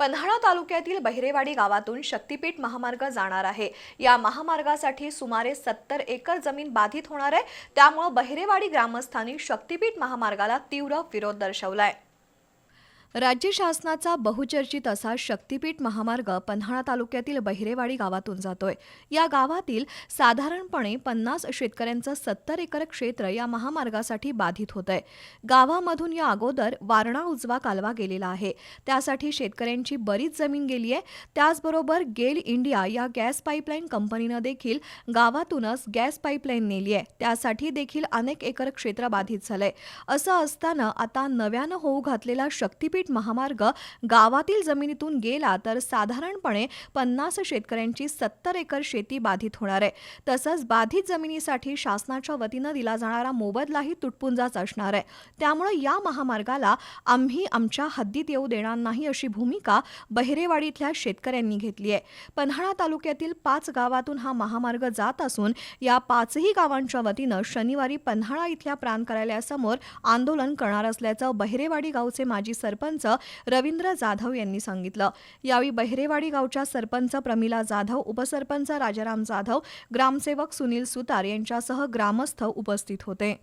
पन्हाळा तालुक्यातील बहिरेवाडी गावातून शक्तीपीठ महामार्ग जाणार आहे। या महामार्गासाठी सुमारे 70 एकर जमीन बाधित होणार आहे। त्यामुळे बहिरेवाडी ग्रामस्थांनी शक्तीपीठ महामार्गाला तीव्र विरोध दर्शवलाय। राज्य शासनाचा बहुचर्चित असा शक्तीपीठ महामार्ग पन्हाळा तालुक्यातील बहिरेवाडी गावातून जातोय। या गावातील साधारणपणे 50 शेतकऱ्यांचं 70 एकर क्षेत्र या महामार्गासाठी बाधित होतंय। गावामधून या अगोदर वारणा उजवा कालवा गेलेला आहे, त्यासाठी शेतकऱ्यांची बरीच जमीन गेली आहे। त्याचबरोबर गेल इंडिया या गॅस पाईपलाईन कंपनीनं देखील गावातूनच गॅस पाईपलाईन नेली आहे, त्यासाठी देखील अनेक एकर क्षेत्र बाधित झालंय। असं असताना आता नव्यानं होऊ घातलेला शक्तीपीठ महामार्ग गावातील जमिनीतून गेला तर साधारणपणे 50 शेतकऱ्यांची 70 एकर शेती बाधित होणार आहे। तसंच बाधित जमिनीसाठी शासनाच्या वतीनं दिला जाणारा मोबदलाही तुटपुंजाच असणार आहे। त्यामुळे या महामार्गाला आम्ही आमच्या हद्दीत येऊ देणार नाही अशी भूमिका बहिरेवाडीतल्या शेतकऱ्यांनी घेतली आहे। पन्हाळा तालुक्यातील 5 गावातून हा महामार्ग जात असून या 5ही गावांच्या वतीनं शनिवारी पन्हाळा इथल्या प्रांत कार्यालयासमोर आंदोलन करणार असल्याचं बहिरेवाडी गावचे माजी सरपंच रवींद्र जाधव यांनी सांगितलं। यावेळी बहिरेवाडी गावच्या सरपंच प्रमिला जाधव, उपसरपंच राजाराम जाधव, ग्रामसेवक सुनील सुतार यांच्यासह ग्रामस्थ उपस्थित होते।